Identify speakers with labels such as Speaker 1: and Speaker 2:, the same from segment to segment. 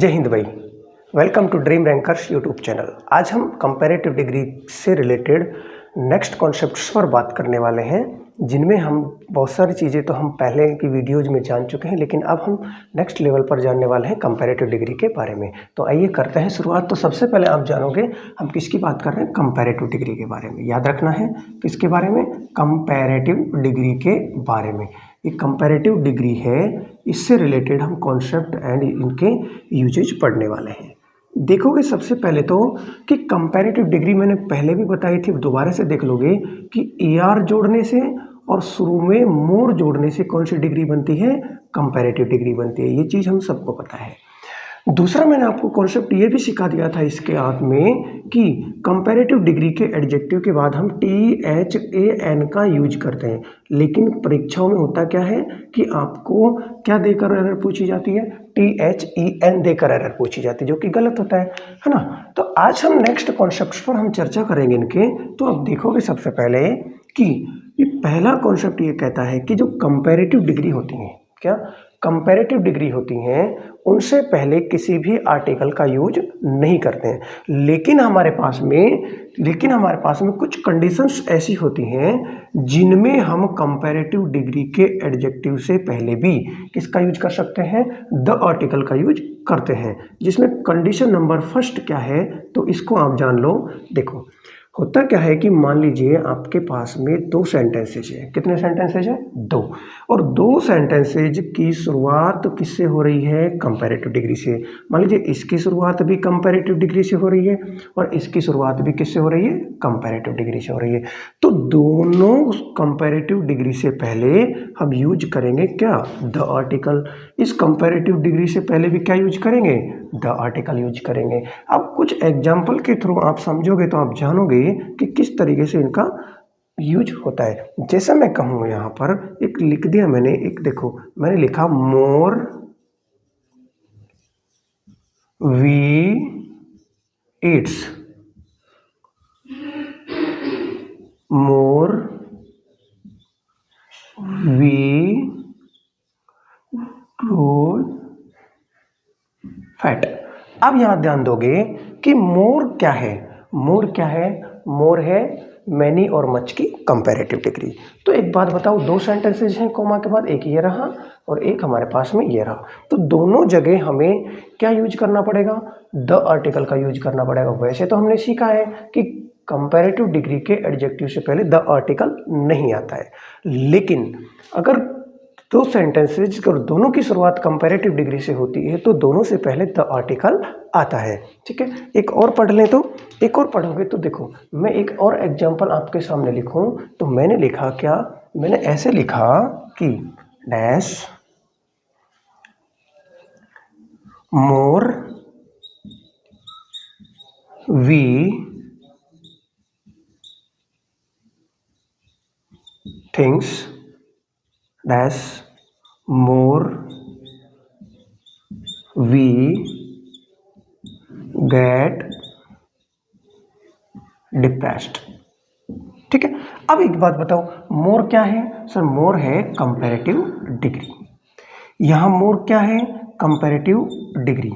Speaker 1: जय हिंद भाई। Welcome to dream rankers YouTube channel. आज हम कंपैरेटिव डिग्री से रिलेटेड नेक्स्ट कॉन्सेप्ट्स पर बात करने वाले हैं, जिनमें हम बहुत सारी चीज़ें तो हम पहले की वीडियोज में जान चुके हैं, लेकिन अब हम नेक्स्ट लेवल पर जानने वाले हैं कंपैरेटिव डिग्री के बारे में। तो आइए करते हैं शुरुआत। तो सबसे पहले आप जानोगे हम किसकी बात कर रहे हैं, कंपैरेटिव डिग्री के बारे में। याद रखना है किसके बारे में, कंपैरेटिव डिग्री के बारे में। ये कंपैरेटिव डिग्री है, इससे रिलेटेड हम कॉन्सेप्ट एंड इनके यूजेज पढ़ने वाले हैं। देखोगे सबसे पहले तो कि कंपैरेटिव डिग्री मैंने पहले भी बताई थी, दोबारा से देख लोगे कि AR जोड़ने से और शुरू में मोर जोड़ने से कौन सी डिग्री बनती है, कंपैरेटिव डिग्री बनती है। ये चीज़ हम सबको पता है। दूसरा मैंने आपको कॉन्सेप्ट ये भी सिखा दिया था इसके आगे में कि कंपैरेटिव डिग्री के एडजेक्टिव के बाद हम THAN का यूज करते हैं, लेकिन परीक्षाओं में होता क्या है कि आपको क्या देकर एरर पूछी जाती है, THEN देकर एरर पूछी जाती है, जो कि गलत होता है ना। तो आज हम नेक्स्ट कॉन्सेप्ट पर हम चर्चा करेंगे इनके। तो अब देखोगे सबसे पहले कि ये पहला कॉन्सेप्ट ये कहता है कि जो कंपैरेटिव डिग्री होती है, क्या कंपैरेटिव डिग्री होती हैं, उनसे पहले किसी भी आर्टिकल का यूज नहीं करते हैं। लेकिन हमारे पास में कुछ कंडीशंस ऐसी होती हैं जिनमें हम कंपैरेटिव डिग्री के एडजेक्टिव से पहले भी किसका यूज कर सकते हैं, द आर्टिकल का यूज करते हैं। जिसमें कंडीशन नंबर फर्स्ट क्या है, तो इसको आप जान लो। देखो होता क्या है कि मान लीजिए आपके पास में दो सेंटेंसेज है। कितने सेंटेंसेज है, दो। और दो सेंटेंसेज की शुरुआत किससे हो रही है, कंपैरेटिव डिग्री से। मान लीजिए इसकी शुरुआत भी कंपैरेटिव डिग्री से हो रही है और इसकी शुरुआत भी किससे हो रही है, कंपैरेटिव डिग्री से हो रही है। तो दोनों कंपैरेटिव डिग्री से पहले हम यूज करेंगे क्या, द आर्टिकल। इस कंपैरेटिव डिग्री से पहले भी क्या यूज करेंगे, द आर्टिकल यूज करेंगे। अब कुछ एग्जाम्पल के थ्रू आप समझोगे तो आप जानोगे कि किस तरीके से इनका यूज होता है। जैसा मैं कहूँ यहाँ पर एक लिख दिया मैंने, एक देखो मैंने लिखा more we eats, more we grow fat. अब यहां ध्यान दोगे कि मोर क्या है, मोर क्या है, मोर है मैनी और मच की कंपैरेटिव डिग्री। तो एक बात बताओ, दो सेंटेंसेज हैं कोमा के बाद, एक ये रहा और एक हमारे पास में ये रहा। तो दोनों जगह हमें क्या यूज करना पड़ेगा, द आर्टिकल का यूज करना पड़ेगा। वैसे तो हमने सीखा है कि कंपैरेटिव डिग्री के एडजेक्टिव से पहले द आर्टिकल नहीं आता है, लेकिन अगर दो सेंटेंसेज और दोनों की शुरुआत कंपैरेटिव डिग्री से होती है तो दोनों से पहले द आर्टिकल आता है। ठीक है, एक और पढ़ लें। तो एक और पढ़ोगे तो देखो मैं एक और एग्जांपल आपके सामने लिखूं तो मैंने लिखा क्या, मैंने ऐसे लिखा कि dash more we things dash more we get depressed. ठीक है, अब एक बात बताओ, मोर क्या है सर, मोर है कंपैरेटिव डिग्री। यहां मोर क्या है, कंपैरेटिव डिग्री।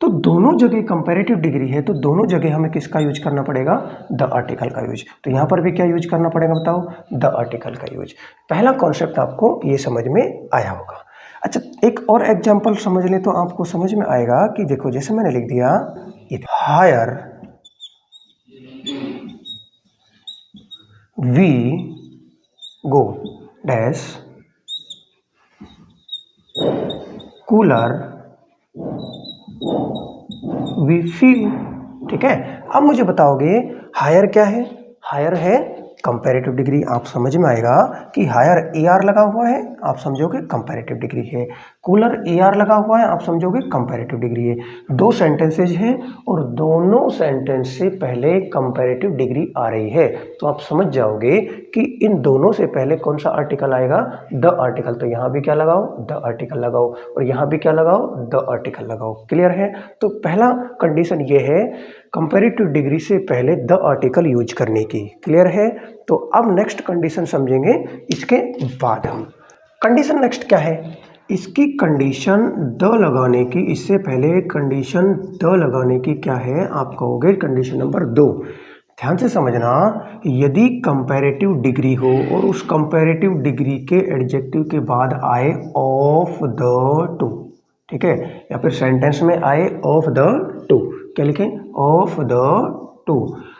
Speaker 1: तो दोनों जगह कंपैरेटिव डिग्री है, तो दोनों जगह हमें किसका यूज करना पड़ेगा, द आर्टिकल का यूज। तो यहां पर भी क्या यूज करना पड़ेगा बताओ, द आर्टिकल का यूज। पहला कॉन्सेप्ट आपको ये समझ में आया होगा। अच्छा एक और एग्जांपल समझ ले तो आपको समझ में आएगा कि देखो जैसे मैंने लिख दिया higher we go dash cooler we feel. ठीक है, अब मुझे बताओगे हायर क्या है, हायर है कंपैरेटिव डिग्री। आप समझ में आएगा कि हायर AR लगा हुआ है, आप समझोगे कंपैरेटिव डिग्री है। कूलर AR लगा हुआ है, आप समझोगे कंपैरेटिव डिग्री है। दो सेंटेंसेज हैं और दोनों सेंटेंस से पहले कंपैरेटिव डिग्री आ रही है, तो आप समझ जाओगे कि इन दोनों से पहले कौन सा आर्टिकल आएगा, द आर्टिकल। तो यहाँ भी क्या लगाओ, द आर्टिकल लगाओ, और यहाँ भी क्या लगाओ, द आर्टिकल लगाओ। क्लियर है। तो पहला कंडीशन ये है कंपैरेटिव डिग्री से पहले द आर्टिकल यूज करने की। क्लियर है। तो अब नेक्स्ट कंडीशन समझेंगे इसके बाद हम। कंडीशन नेक्स्ट क्या है, इसकी कंडीशन द लगाने की, इससे पहले कंडीशन द लगाने की क्या है, आप कहोगे कंडीशन नंबर 2। ध्यान से समझना, यदि कंपैरेटिव डिग्री हो और उस कंपैरेटिव डिग्री के एडजेक्टिव के बाद आए ऑफ द टू, ठीक है, या फिर सेंटेंस में आए ऑफ द टू, क्या लिखें, ऑफ द टू।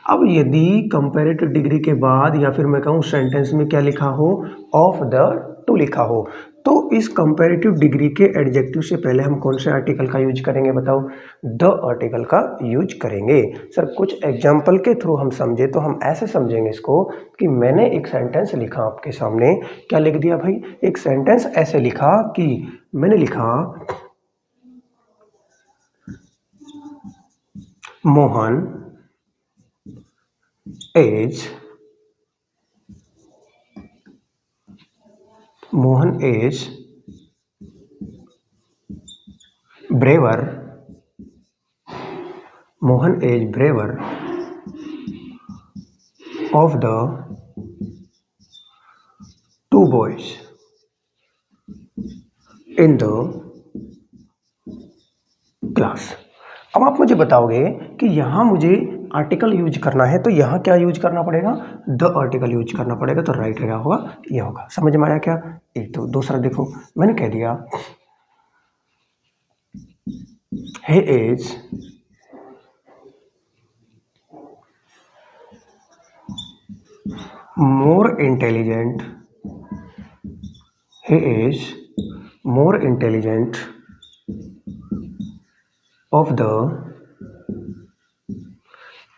Speaker 1: अब यदि कंपैरेटिव डिग्री के बाद या फिर मैं कहूँ सेंटेंस में क्या लिखा हो, ऑफ द टू लिखा हो, तो इस कंपैरेटिव डिग्री के एडजेक्टिव से पहले हम कौन से आर्टिकल का यूज करेंगे, बताओ, द आर्टिकल का यूज करेंगे। सर कुछ एग्जाम्पल के थ्रू हम समझे तो हम ऐसे समझेंगे इसको कि मैंने एक सेंटेंस लिखा आपके सामने, क्या लिख दिया भाई, एक सेंटेंस ऐसे लिखा कि मैंने लिखा Mohan is braver, Mohan is braver of the two boys in the class. अब आप मुझे बताओगे कि यहाँ मुझे आर्टिकल यूज करना है, तो यहाँ क्या यूज करना पड़ेगा, द आर्टिकल यूज करना पड़ेगा। तो राइट क्या होगा, ये होगा। समझ में आया क्या? एक तो दूसरा देखो, मैंने कह दिया he is more intelligent, he is more intelligent of the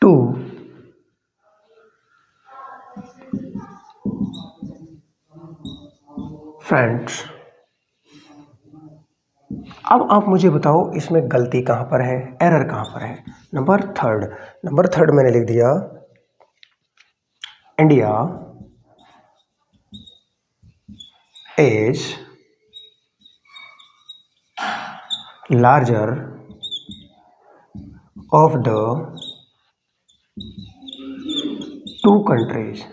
Speaker 1: two friends। अब आप मुझे बताओ इसमें गलती कहाँ पर है, एरर कहाँ पर है। नंबर थर्ड मैंने लिख दिया India is larger of the two countries,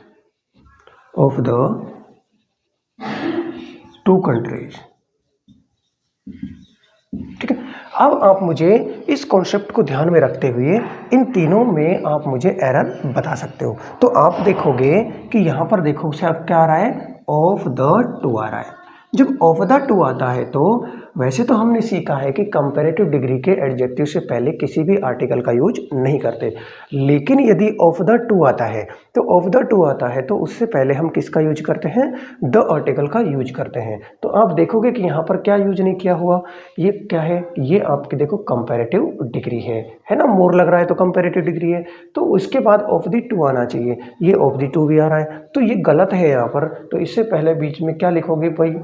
Speaker 1: ठीक है। अब आप मुझे इस कॉन्सेप्ट को ध्यान में रखते हुए इन तीनों में आप मुझे एरर बता सकते हो। तो आप देखोगे कि यहाँ पर देखो क्या आ रहा है, ऑफ द टू आ रहा है। जब ऑफ द टू आता है तो वैसे तो हमने सीखा है कि कंपैरेटिव डिग्री के एडजेक्टिव से पहले किसी भी आर्टिकल का यूज नहीं करते, लेकिन यदि ऑफ द टू आता है तो ऑफ द टू आता है तो उससे पहले हम किसका यूज करते हैं, द आर्टिकल का यूज करते हैं। तो आप देखोगे कि यहाँ पर क्या यूज नहीं किया हुआ, ये क्या है, ये आपके देखो कंपैरेटिव डिग्री है ना, मोर लग रहा है तो कंपैरेटिव डिग्री है, तो उसके बाद ऑफ द टू आना चाहिए, ये ऑफ द टू भी आ रहा है, तो ये गलत है यहाँ पर। तो इससे पहले बीच में क्या लिखोगे भाई,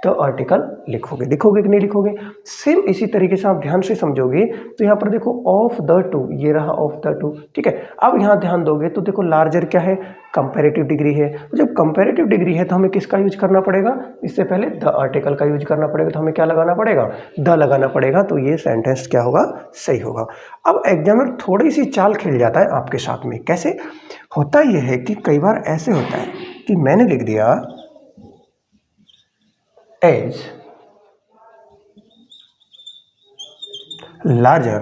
Speaker 1: तो आर्टिकल लिखोगे कि नहीं लिखोगे। सेम इसी तरीके से आप ध्यान से समझोगे तो यहाँ पर देखो ऑफ द टू, ये रहा ऑफ द टू, ठीक है। अब यहाँ ध्यान दोगे तो देखो लार्जर क्या है, कंपैरेटिव डिग्री है। तो जब कंपैरेटिव डिग्री है तो हमें किसका यूज करना पड़ेगा, इससे पहले द आर्टिकल का यूज करना पड़ेगा। तो हमें क्या लगाना पड़ेगा, द लगाना पड़ेगा। तो ये सेंटेंस क्या होगा, सही होगा। अब एग्जामिनर थोड़ी सी चाल खेल जाता है आपके साथ में। कैसे होता यह है कि कई बार ऐसे होता है कि मैंने लिख दिया is larger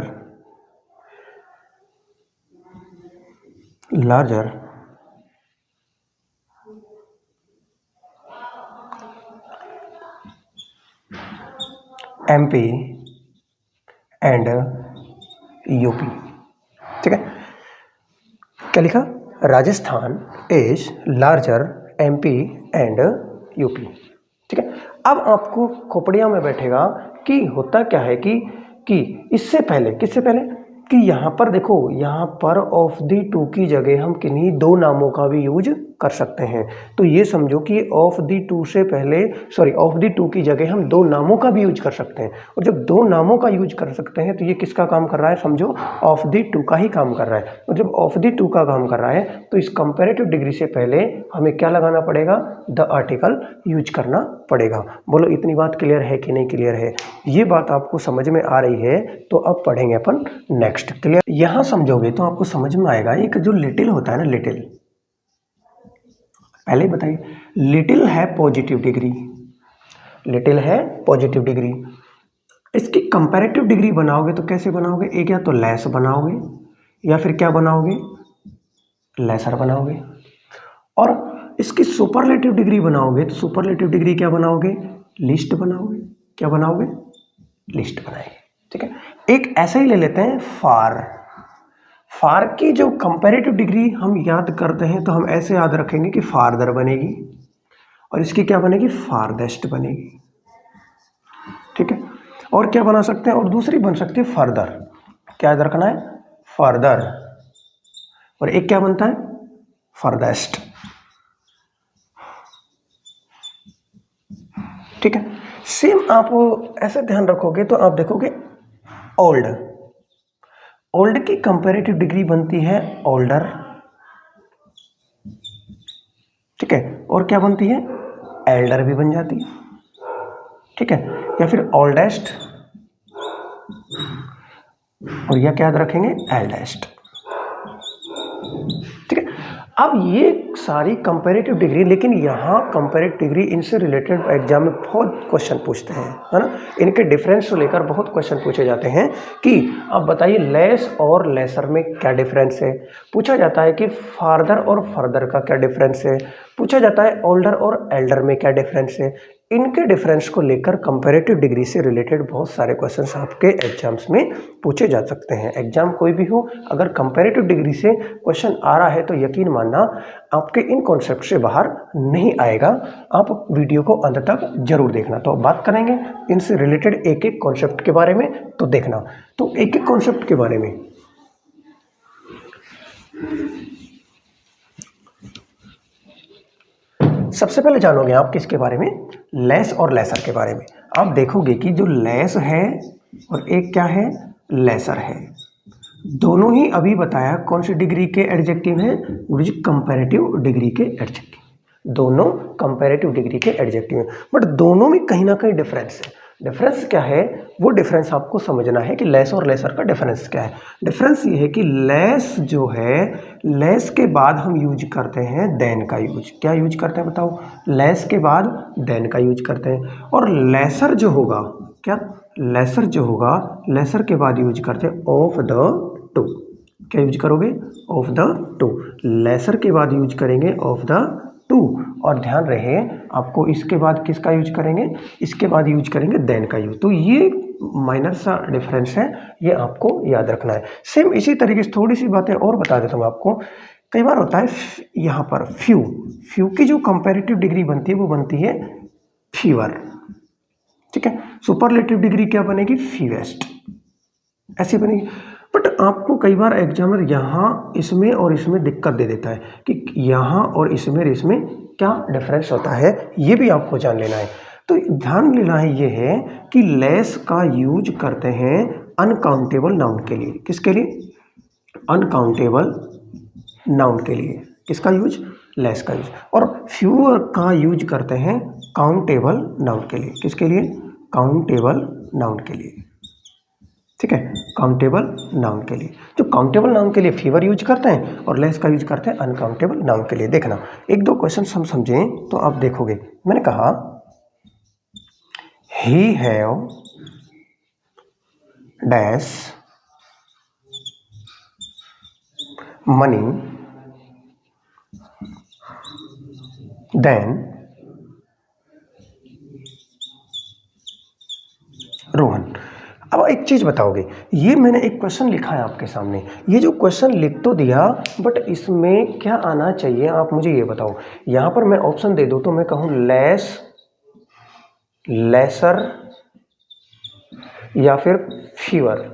Speaker 1: MP and UP, ठीक है। क्या लिखा, Rajasthan is larger MP and UP, ठीक है। अब आपको खोपड़िया में बैठेगा कि होता क्या है कि इससे पहले, किससे पहले, कि यहाँ पर देखो, यहाँ पर ऑफ द टू की जगह हम किन्हीं दो नामों का भी यूज कर सकते हैं। तो ये समझो कि ऑफ द टू से पहले, सॉरी, ऑफ द टू की जगह हम दो नामों का भी यूज कर सकते हैं। और जब दो नामों का यूज कर सकते हैं तो ये किसका काम कर रहा है, समझो ऑफ द टू का ही काम कर रहा है। और जब ऑफ द टू का काम कर रहा है तो इस कंपैरेटिव डिग्री से पहले हमें क्या लगाना पड़ेगा, द आर्टिकल यूज करना पड़ेगा। बोलो इतनी बात क्लियर है कि नहीं क्लियर है? ये बात आपको समझ में आ रही है तो अब पढ़ेंगे अपन नेक्स्ट। क्लियर? यहां समझोगे तो आपको समझ में आएगा, एक जो लिटिल होता है ना, लिटिल, पहले ही बताइए, लिटिल है पॉजिटिव डिग्री, लिटिल है पॉजिटिव डिग्री। इसकी कंपैरेटिव डिग्री बनाओगे तो कैसे बनाओगे, एक या तो लेस बनाओगे या फिर क्या बनाओगे, लेसर बनाओगे। और इसकी सुपरलेटिव डिग्री बनाओगे तो सुपरलेटिव डिग्री क्या बनाओगे, लिस्ट बनाओगे। क्या बनाओगे, लिस्ट बनाएंगे। ठीक है, एक ऐसे ही ले लेते हैं फार। फार की जो कंपैरेटिव डिग्री हम याद करते हैं तो हम ऐसे याद रखेंगे कि फारदर बनेगी और इसकी क्या बनेगी, फारदेस्ट बनेगी। ठीक है, और क्या बना सकते हैं, और दूसरी बन सकती है फर्दर। क्या याद रखना है, फर्दर। और एक क्या बनता है, फर्देस्ट। ठीक है, सेम आप ऐसे ध्यान रखोगे तो आप देखोगे ओल्ड। ओल्ड की कंपैरेटिव डिग्री बनती है ओल्डर। ठीक है, और क्या बनती है, एल्डर भी बन जाती है। ठीक है, या फिर ओल्डेस्ट, और यह क्या याद रखेंगे, एल्डेस्ट। ठीक है, अब ये सारी कंपैरेटिव डिग्री, लेकिन यहाँ कंपैरेटिव डिग्री इनसे रिलेटेड एग्जाम में बहुत क्वेश्चन पूछते हैं, है ना। इनके डिफरेंस को लेकर बहुत क्वेश्चन पूछे जाते हैं कि आप बताइए लेस और लेसर में क्या डिफरेंस है। पूछा जाता है कि फार्दर और फर्दर का क्या डिफरेंस है। पूछा जाता है ओल्डर और एल्डर में क्या डिफरेंस है। इनके डिफरेंस को लेकर कंपैरेटिव डिग्री से रिलेटेड बहुत सारे क्वेश्चंस आपके एग्जाम्स में पूछे जा सकते हैं। एग्जाम कोई भी हो, अगर कंपैरेटिव डिग्री से क्वेश्चन आ रहा है तो यकीन मानना आपके इन कॉन्सेप्ट से बाहर नहीं आएगा। आप वीडियो को अंत तक जरूर देखना। तो बात करेंगे इनसे रिलेटेड एक एक कॉन्सेप्ट के बारे में, तो देखना। तो एक एक कॉन्सेप्ट के बारे में सबसे पहले जानोगे आप किसके बारे में, लेस और लेसर के बारे में। आप देखोगे कि जो लेस है और एक क्या है, लेसर है, दोनों ही अभी बताया कौन सी डिग्री के एडजेक्टिव हैं, गुरुजी कंपैरेटिव डिग्री के एडजेक्टिव। दोनों कंपैरेटिव डिग्री के एडजेक्टिव हैं, बट दोनों में कहीं ना कहीं डिफरेंस है। डिफरेंस क्या है, वो डिफरेंस आपको समझना है कि लेस और लेसर का डिफरेंस क्या है। डिफरेंस ये है कि लेस जो है, लेस के बाद हम यूज करते हैं देन का यूज। क्या यूज करते हैं बताओ, लेस के बाद देन का यूज करते हैं। और लेसर जो होगा, क्या, लेसर जो होगा, लेसर के बाद यूज करते हैं ऑफ द टू। क्या यूज करोगे, ऑफ द टू। लेसर के बाद यूज करेंगे ऑफ द टू। और ध्यान रहे आपको इसके बाद किसका यूज करेंगे, इसके बाद यूज करेंगे देन का यूज। तो ये माइनर सा डिफरेंस है, ये आपको याद रखना है। सेम इसी तरीके से थोड़ी सी बातें और बता देता हूँ आपको। कई बार होता है यहाँ पर फ्यू, फ्यू की जो कंपैरेटिव डिग्री बनती है वो बनती है फीवर। ठीक है, सुपरलेटिव डिग्री क्या बनेगी, फीवेस्ट, ऐसी बनेगी। बट आपको कई बार एग्जामिनर यहाँ इसमें और इसमें दिक्कत दे देता है कि यहाँ और इसमें क्या डिफरेंस होता है, ये भी आपको जान लेना है। तो ध्यान लेना है ये है कि लेस का यूज करते हैं अनकाउंटेबल नाउन के लिए। किसके लिए, अनकाउंटेबल नाउन के लिए। किसका यूज, लेस का यूज। और फ्यू का यूज करते हैं काउंटेबल नाउन के लिए। किसके लिए, काउंटेबल नाउन के लिए। ठीक है, काउंटेबल नाउन के लिए। जो काउंटेबल नाउन के लिए फीवर यूज करते हैं और लेस का यूज करते हैं अनकाउंटेबल नाउन के लिए। देखना एक दो क्वेश्चन हम समझें तो आप देखोगे। मैंने कहा he have dash money then Rohan. अब एक चीज बताओगे, ये मैंने एक क्वेश्चन लिखा है आपके सामने, ये जो क्वेश्चन लिख तो दिया बट इसमें क्या आना चाहिए आप मुझे ये बताओ। यहां पर मैं ऑप्शन दे दूं तो मैं कहूं लेस, लेसर या फिर फीवर।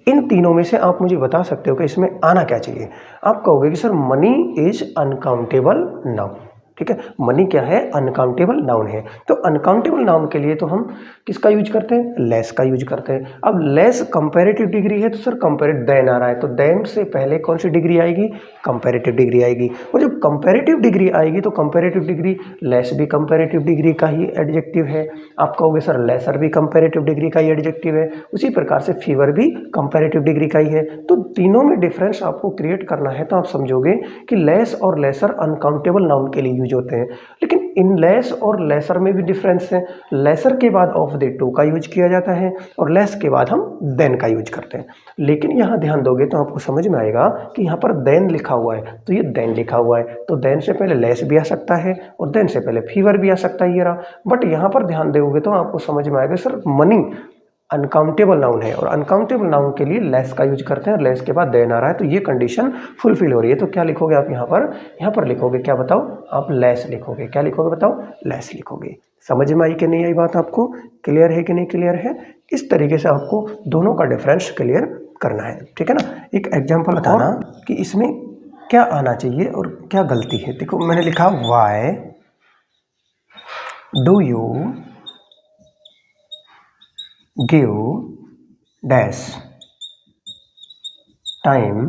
Speaker 1: इन तीनों में से आप मुझे बता सकते हो कि इसमें आना क्या चाहिए। आप कहोगे कि sir money is uncountable noun. ठीक है, मनी क्या है, अनकाउंटेबल नाउन है। तो अनकाउंटेबल नाउन के लिए तो हम किसका यूज करते हैं, लेस का यूज करते हैं। अब लेस कंपैरेटिव डिग्री है तो सर कंपैरेटिव देन आ रहा है, तो देन से पहले कौन सी डिग्री आएगी, कंपैरेटिव डिग्री आएगी। और जब कंपैरेटिव डिग्री आएगी तो कंपैरेटिव डिग्री, लेस भी कंपैरेटिव डिग्री का ही एडजेक्टिव है। आप कहोगे सर लेसर भी कंपैरेटिव डिग्री का ही एडजेक्टिव है, उसी प्रकार से फीवर भी कंपैरेटिव डिग्री का ही है। तो तीनों में डिफरेंस आपको क्रिएट करना है तो आप समझोगे कि लेस और लेसर अनकाउंटेबल नाउन के लिए यूज होते हैं। लेकिन इन लेस और लेसर में भी डिफरेंस है। लेसर के बाद ऑफ द टू का यूज किया जाता है और लेस के बाद हम देन का यूज करते हैं। लेकिन यहाँ ध्यान दोगे तो आपको समझ में आएगा कि यहाँ पर देन लिखा हुआ है, तो ये देन लिखा हुआ है, तो देन से पहले लेस भी आ सकता है और देन से पहले फीवर भी आ सकता है, ये रहा। बट यहाँ पर ध्यान दोगे तो आपको समझ में आएगा सर मनी अनकाउंटेबल नाउन है और अनकाउंटेबल नाउन के लिए लेस का यूज करते हैं और लेस के बाद देन आ रहा है, तो ये कंडीशन फुलफिल हो रही है। तो क्या लिखोगे आप यहाँ पर लिखोगे क्या बताओ, आप लेस लिखोगे। क्या लिखोगे बताओ, लेस लिखोगे। समझ में आई कि नहीं आई बात आपको? क्लियर है कि नहीं क्लियर है? इस तरीके से आपको दोनों का डिफरेंस क्लियर करना है, ठीक है ना। एक एग्जाम्पल बताना कि इसमें क्या आना चाहिए और क्या गलती है। देखो मैंने लिखा why do you give dash time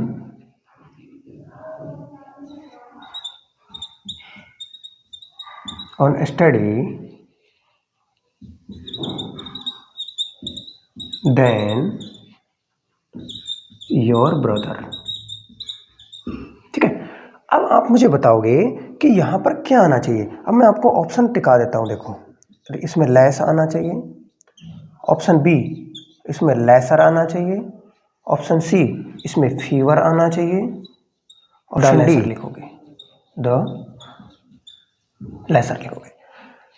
Speaker 1: on study then your brother. ठीक है, अब आप मुझे बताओगे कि यहाँ पर क्या आना चाहिए। अब मैं आपको ऑप्शन टिका देता हूँ। देखो इसमें लेस आना चाहिए, ऑप्शन बी इसमें लेसर आना चाहिए, ऑप्शन सी इसमें फीवर आना चाहिए, ऑप्शन डी लिखोगे द लेसर लिखोगे।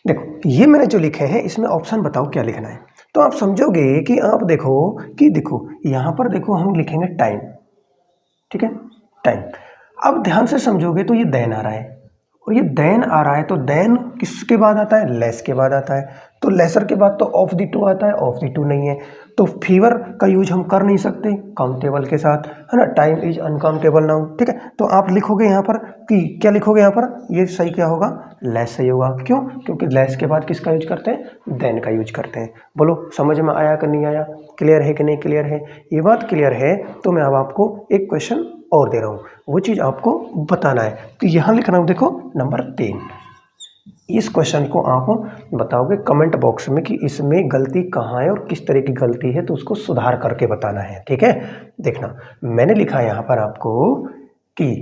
Speaker 1: देखो ये मैंने जो लिखे हैं इसमें ऑप्शन बताओ क्या लिखना है। तो आप समझोगे कि आप देखो यहाँ पर देखो हम लिखेंगे टाइम, ठीक है, टाइम। अब ध्यान से समझोगे तो ये देन आ रहा है और ये देन आ रहा है, तो देन किसके बाद आता है, लेस के बाद आता है। तो लेसर के बाद तो ऑफ द टू आता है, ऑफ द टू नहीं है, तो फीवर का यूज हम कर नहीं सकते काउंटेबल के साथ, है ना। टाइम इज अनकाउंटेबल नाउन, ठीक है। तो आप लिखोगे यहाँ पर कि क्या लिखोगे यहाँ पर, ये सही क्या होगा, लेस सही होगा। क्यों? क्योंकि लेस के बाद किसका यूज करते हैं, देन का यूज करते हैं। बोलो समझ में आया कि नहीं आया? क्लियर है कि नहीं क्लियर है? ये बात क्लियर है तो मैं अब आपको एक क्वेश्चन और दे रहा हूँ, वो चीज़ आपको बताना है। तो यहाँ लिख रहा हूँ, देखो नंबर 3। इस क्वेश्चन को आप बताओगे कमेंट बॉक्स में कि इसमें गलती कहाँ है और किस तरह की गलती है, तो उसको सुधार करके बताना है, ठीक है। देखना मैंने लिखा है यहाँ पर आपको कि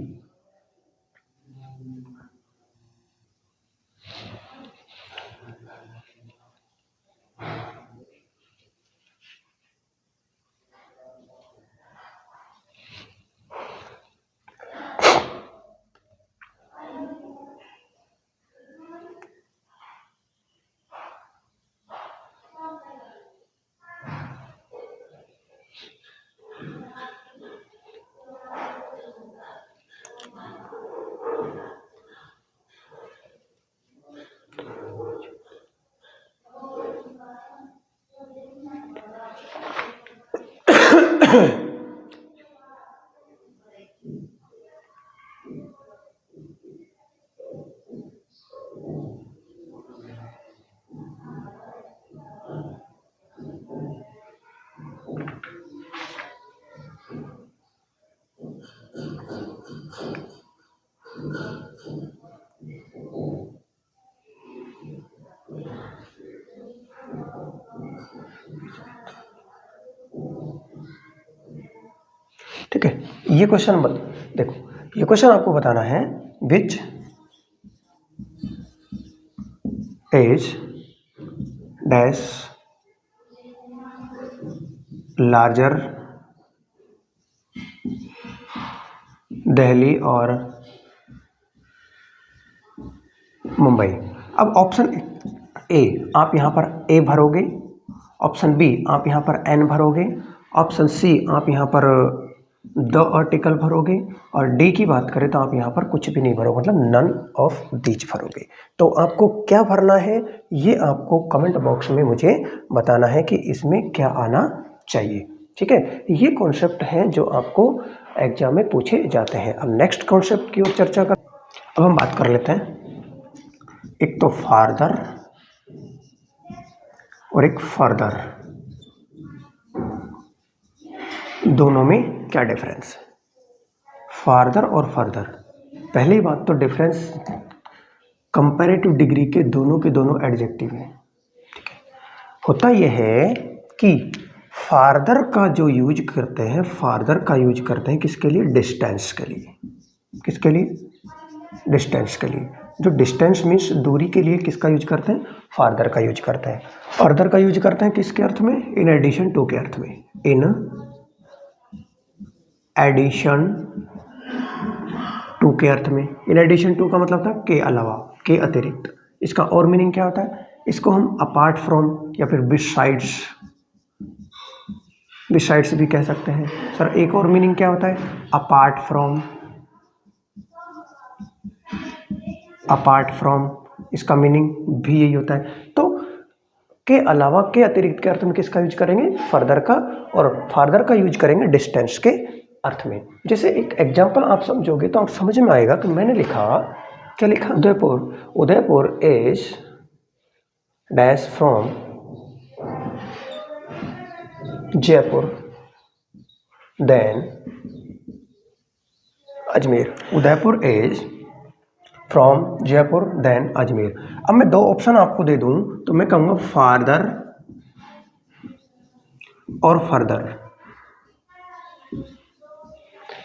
Speaker 1: ठीक है, ये क्वेश्चन देखो, ये क्वेश्चन आपको बताना है which is dash larger Delhi और मुंबई। अब ऑप्शन ए आप यहाँ पर ए भरोगे, ऑप्शन बी आप यहाँ पर एन भरोगे, ऑप्शन सी आप यहाँ पर द आर्टिकल भरोगे और डी की बात करें तो आप यहाँ पर कुछ भी नहीं भरोगे, मतलब नन ऑफ दीज भरोगे। तो आपको क्या भरना है ये आपको कमेंट बॉक्स में मुझे बताना है कि इसमें क्या आना चाहिए, ठीक है। ये कॉन्सेप्ट हैं जो आपको एग्जाम में पूछे जाते हैं। अब नेक्स्ट कॉन्सेप्ट की ओर चर्चा कर, अब हम बात कर लेते हैं। एक तो फार्दर और एक फर्दर, दोनों में क्या डिफरेंस है, फार्दर और फर्दर। पहली बात तो डिफरेंस कंपैरेटिव डिग्री के दोनों एडजेक्टिव हैं, ठीक है। होता यह है कि फार्दर का जो यूज करते हैं, फार्दर का यूज करते हैं किसके लिए, डिस्टेंस के लिए। किसके लिए? डिस्टेंस के लिए। जो डिस्टेंस मीन्स दूरी के लिए किसका यूज करते हैं, फार्दर का यूज करते हैं। फर्दर का यूज करते हैं किसके अर्थ में, इन एडिशन टू के अर्थ में, इन एडिशन टू के अर्थ में। इन एडिशन टू का मतलब था के अलावा, के अतिरिक्त। इसका और मीनिंग क्या होता है, इसको हम अपार्ट फ्रॉम या फिर बिसाइड्स, बिसाइड्स भी कह सकते हैं। सर एक और मीनिंग क्या होता है, अपार्ट फ्रॉम, अपार्ट फ्रॉम, इसका मीनिंग भी यही होता है। तो के अलावा, के अतिरिक्त के अर्थ में किसका यूज करेंगे, फर्दर का, और फार्दर का यूज करेंगे डिस्टेंस के अर्थ में। जैसे एक एग्जांपल आप समझोगे तो आप समझ में आएगा कि मैंने लिखा, क्या लिखा, Udaipur, Udaipur is dash from Jaipur then Ajmer. Udaipur is from Jaipur then Ajmer. अब मैं दो ऑप्शन आपको दे दूं तो मैं कहूँगा फार्दर और फर्दर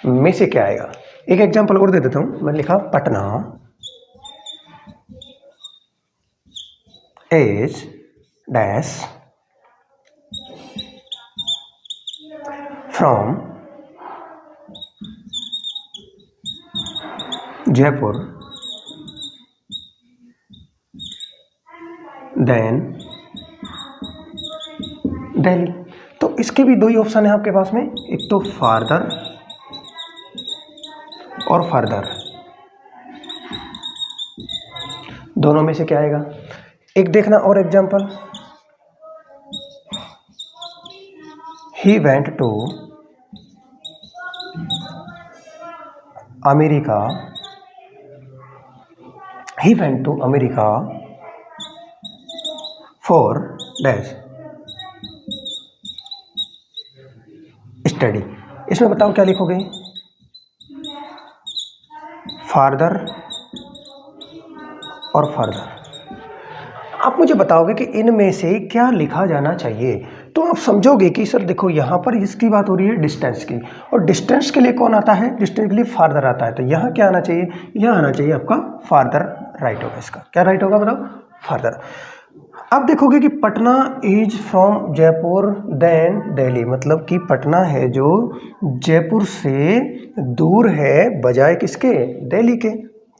Speaker 1: में से क्या आएगा। एक एग्जांपल और दे देता हूं, मैं लिखा Patna is dash from Jaipur then Delhi. तो इसके भी दो ही ऑप्शन है आपके पास में, एक तो फार्दर और फर्दर, दोनों में से क्या आएगा। एक देखना और example, he went to America, he went to America for dash study. इसमें बताओ क्या लिखोगे, फार्दर और फर्दर। आप मुझे बताओगे कि इनमें से क्या लिखा जाना चाहिए, तो आप समझोगे कि सर देखो यहाँ पर इसकी बात हो रही है डिस्टेंस की, और डिस्टेंस के लिए कौन आता है, डिस्टेंस के लिए फार्दर आता है। तो यहाँ क्या आना चाहिए, यहाँ आना चाहिए आपका फार्दर, राइट होगा। इसका क्या राइट होगा बताओ, फार्दर। अब देखोगे कि Patna is from Jaipur then Delhi, मतलब कि पटना है जो जयपुर से दूर है बजाय किसके, दिल्ली के।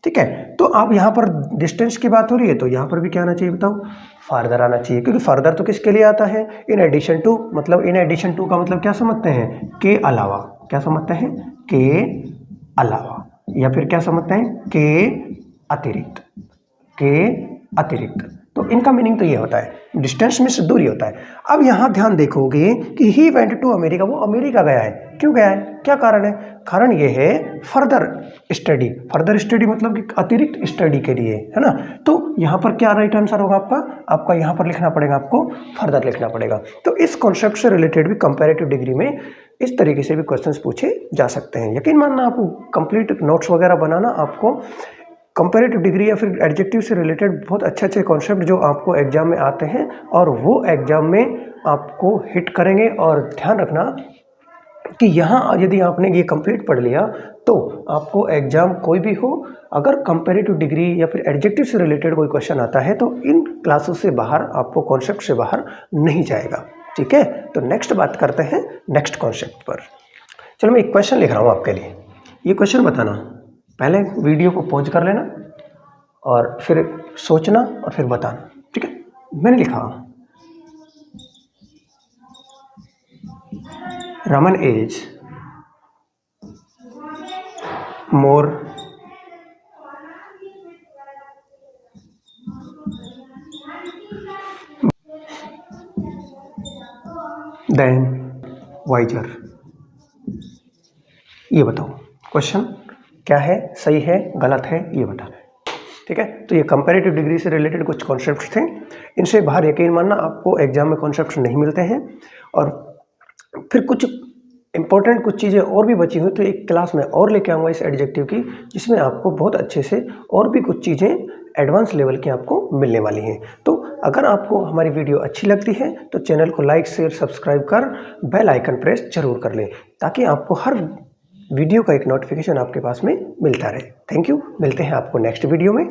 Speaker 1: ठीक है, तो अब यहाँ पर डिस्टेंस की बात हो रही है तो यहाँ पर भी क्या आना चाहिए बताओ, फार्दर आना चाहिए, क्योंकि फार्दर तो किसके लिए आता है, इन एडिशन टू। मतलब इन एडिशन टू का मतलब क्या समझते हैं, के अलावा। क्या समझते हैं, के अलावा, या फिर क्या समझते हैं, के अतिरिक्त, के अतिरिक्त। तो इनका मीनिंग तो ये होता है, डिस्टेंस में से दूरी होता है। अब यहाँ ध्यान देखोगे कि ही वेंट टू अमेरिका, वो अमेरिका गया है, क्यों गया है, क्या कारण है, कारण ये है फर्दर स्टडी। फर्दर स्टडी मतलब कि अतिरिक्त स्टडी के लिए, है ना। तो यहाँ पर क्या राइट आंसर होगा आपका, आपका यहाँ पर लिखना पड़ेगा, आपको फर्दर लिखना पड़ेगा। तो इस कॉन्सेप्ट से रिलेटेड भी कंपैरेटिव डिग्री में इस तरीके से भी क्वेश्चंस पूछे जा सकते हैं। यकीन मानना, आपको कंप्लीट नोट्स वगैरह बनाना, आपको कंपैरेटिव डिग्री या फिर एडजेक्टिव से रिलेटेड बहुत अच्छे अच्छे कॉन्सेप्ट जो आपको एग्जाम में आते हैं और वो एग्जाम में आपको हिट करेंगे। और ध्यान रखना कि यहाँ यदि आपने ये कंप्लीट पढ़ लिया तो आपको एग्जाम कोई भी हो, अगर कंपैरेटिव डिग्री या फिर एडजेक्टिव से रिलेटेड कोई क्वेश्चन आता है तो इन क्लासों से बाहर, आपको कॉन्सेप्ट से बाहर नहीं जाएगा। ठीक है, तो नेक्स्ट बात करते हैं नेक्स्ट कॉन्सेप्ट पर। चलो मैं एक क्वेश्चन लिख रहा हूँ आपके लिए, ये क्वेश्चन बताना, पहले वीडियो को पॉज कर लेना और फिर सोचना और फिर बताना। ठीक है, मैंने लिखा Raman is more then wiser. ये बताओ क्वेश्चन क्या है, सही है गलत है, ये बताना है। ठीक है, तो ये कंपैरेटिव डिग्री से रिलेटेड कुछ कॉन्सेप्ट्स थे, इनसे बाहर यकीन मानना आपको एग्जाम में कॉन्सेप्ट्स नहीं मिलते हैं। और फिर कुछ इंपॉर्टेंट कुछ चीज़ें और भी बची हुई तो एक क्लास में और लेके आऊँगा इस एडजेक्टिव की, जिसमें आपको बहुत अच्छे से और भी कुछ चीज़ें एडवांस लेवल की आपको मिलने वाली हैं। तो अगर आपको हमारी वीडियो अच्छी लगती है तो चैनल को लाइक शेयर सब्सक्राइब कर बेल आइकन प्रेस जरूर कर लें, ताकि आपको हर वीडियो का एक नोटिफिकेशन आपके पास में मिलता रहे। थैंक यू, मिलते हैं आपको नेक्स्ट वीडियो में।